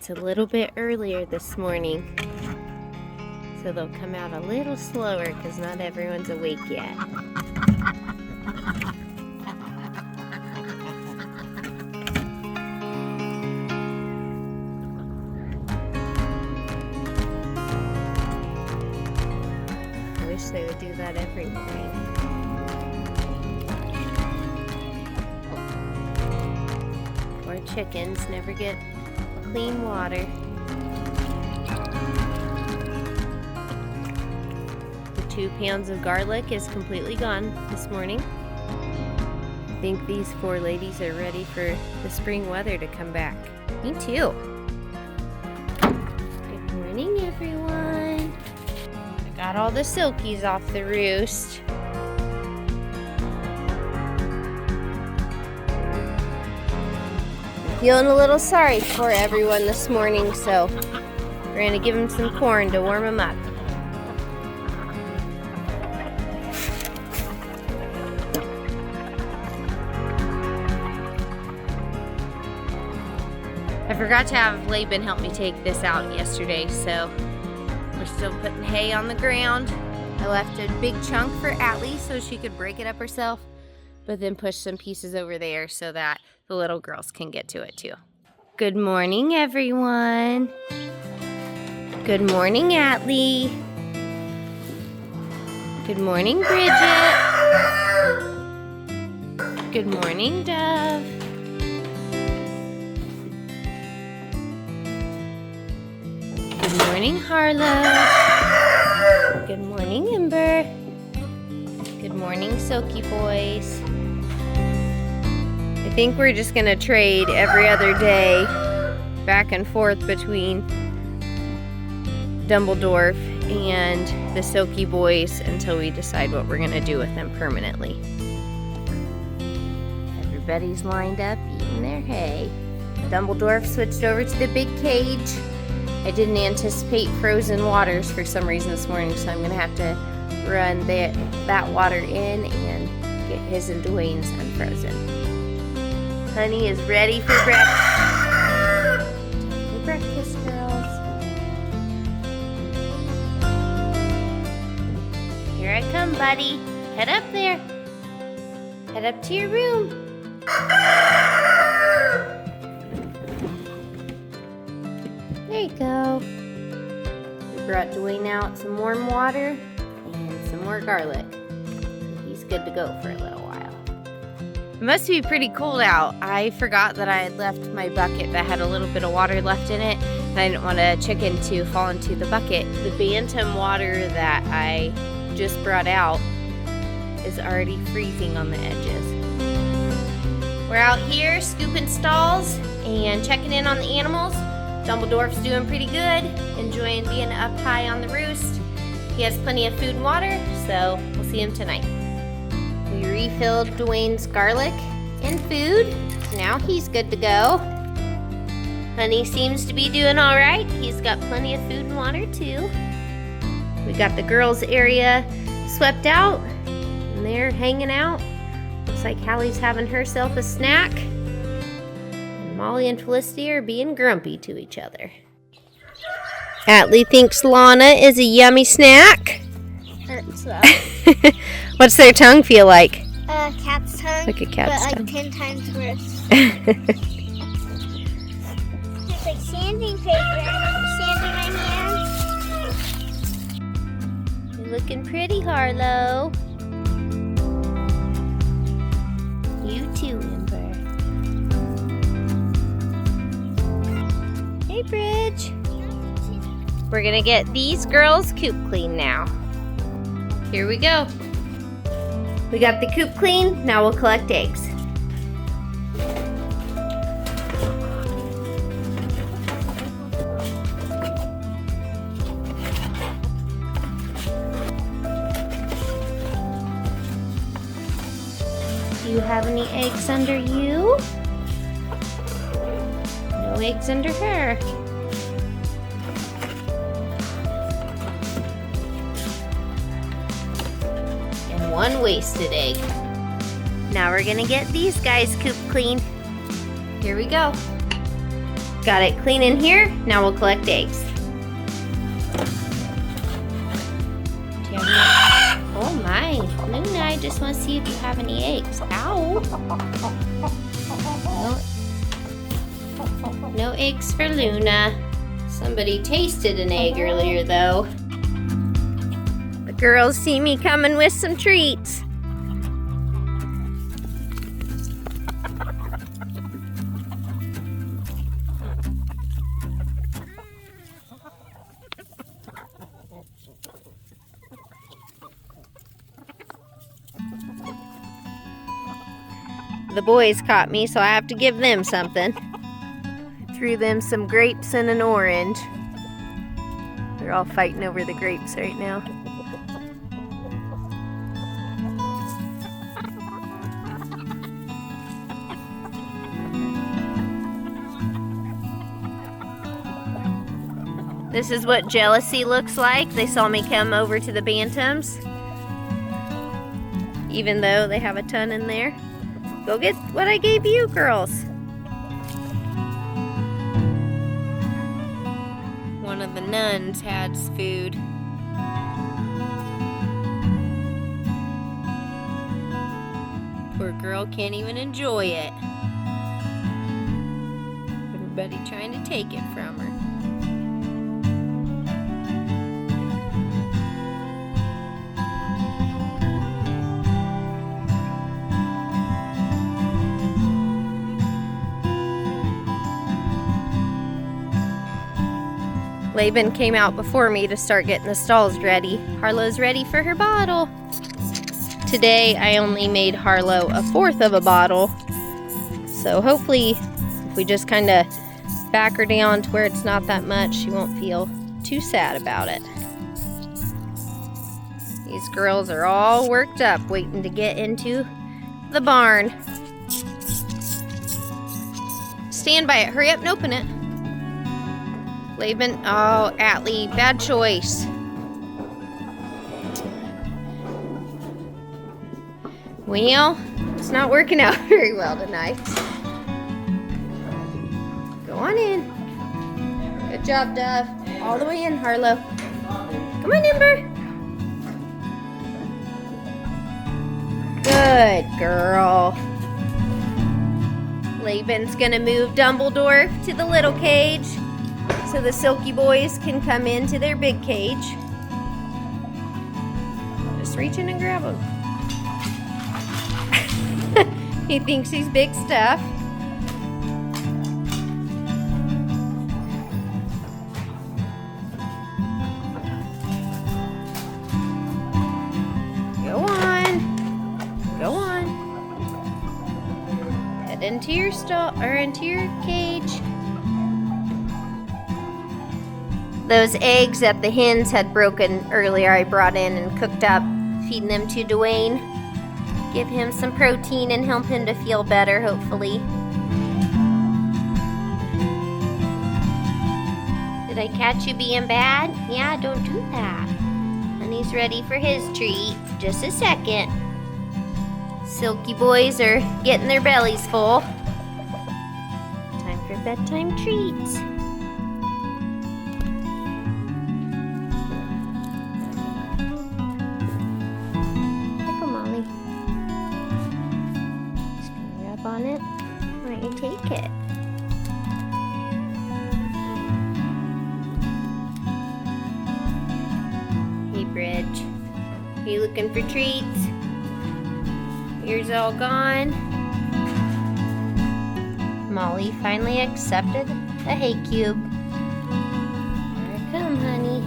It's a little bit earlier this morning, so they'll come out a little slower because not everyone's awake yet. I wish they would do that every morning. Our chickens never get clean water. The 2 pounds of garlic is completely gone this morning. I think these 4 ladies are ready for the spring weather to come back. Me too. Good morning, everyone. I got all the silkies off the roost. Feeling a little sorry for everyone this morning, so we're gonna give them some corn to warm them up. I forgot to have Laban help me take this out yesterday, so we're still putting hay on the ground. I left a big chunk for Atlee so she could break it up herself, but then push some pieces over there so that the little girls can get to it too. Good morning, everyone. Good morning, Atlee. Good morning, Bridget. Good morning, Dove. Good morning, Harlow. Good morning, Ember. Good morning, Silky Boys. I think we're just gonna trade every other day back and forth between Dumbledore and the Silky Boys until we decide what we're gonna do with them permanently. Everybody's lined up eating their hay. Dumbledore switched over to the big cage. I didn't anticipate frozen waters for some reason this morning, so I'm gonna have to run that water in and get his and Dwayne's unfrozen. Honey is ready for breakfast. Time for breakfast, girls. Here I come, buddy. Head up there. Head up to your room. There you go. We brought Dwayne out some warm water and some more garlic. He's good to go for a little while. It must be pretty cold out. I forgot that I had left my bucket that had a little bit of water left in it, and I didn't want a chicken to fall into the bucket. The bantam water that I just brought out is already freezing on the edges. We're out here scooping stalls and checking in on the animals. Dumbledore's doing pretty good, enjoying being up high on the roost. He has plenty of food and water, so we'll see him tonight. We refilled Dwayne's garlic and food. Now he's good to go. Honey seems to be doing all right. He's got plenty of food and water too. We got the girls' area swept out, and they're hanging out. Looks like Hallie's having herself a snack. And Molly and Felicity are being grumpy to each other. Atlee thinks Launa is a yummy snack. So. What's their tongue feel like? Cat's tongue. Like a cat's but tongue. Like 10 times worse. It's like sanding paper. Sanding my hands. You're looking pretty, Harlow. You too, Ember. Hey, Bridge. We're gonna get these girls coop clean now. Here we go. We got the coop clean, now we'll collect eggs. Do you have any eggs under you? No eggs under her. One wasted egg. Now we're gonna get these guys coop clean. Here we go. Got it clean in here. Now we'll collect eggs. Oh my, Luna, I just want to see if you have any eggs. Ow. No eggs for Luna. Somebody tasted an egg earlier though. The girls see me coming with some treats. The boys caught me, so I have to give them something. Threw them some grapes and an orange. They're all fighting over the grapes right now. This is what jealousy looks like. They saw me come over to the bantams, even though they have a ton in there. Go get what I gave you, girls. One of the nuns had food. Poor girl can't even enjoy it. Everybody trying to take it from her. Laban came out before me to start getting the stalls ready. Harlow's ready for her bottle. Today I only made Harlow a fourth of a bottle. So hopefully if we just kind of back her down to where it's not that much, she won't feel too sad about it. These girls are all worked up waiting to get into the barn. Stand by it. Hurry up and open it. Laban, oh, Atlee, bad choice. Well, it's not working out very well tonight. Go on in. Good job, Dove. All the way in, Harlow. Come on, Ember. Good girl. Laban's gonna move Dumbledore to the little cage, so the silky boys can come into their big cage. Just reach in and grab him. He thinks he's big stuff. Go on. Go on. Head into your stall or into your cage. Those eggs that the hens had broken earlier, I brought in and cooked up, feeding them to Dwayne. Give him some protein and help him to feel better, hopefully. Did I catch you being bad? Yeah, don't do that. And he's ready for his treat. Just a second. Silky boys are getting their bellies full. Time for bedtime treats. On it. Why don't you take it? Hey, Bridge. Are you looking for treats? Yours all gone. Molly finally accepted the hay cube. Here I come, honey.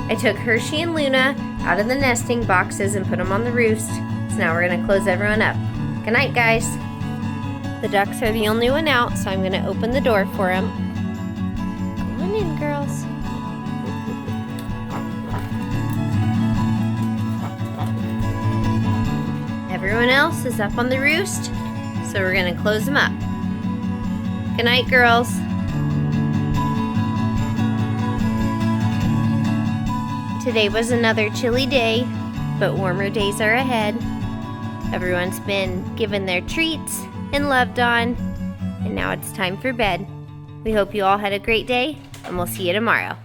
I took Hershey and Luna out of the nesting boxes and put them on the roost. So now we're going to close everyone up. Good night, guys. The ducks are the only one out, so I'm going to open the door for them. Come on in, girls. Everyone else is up on the roost, so we're going to close them up. Good night, girls. Today was another chilly day, but warmer days are ahead. Everyone's been given their treats and loved on, and now it's time for bed. We hope you all had a great day, and we'll see you tomorrow.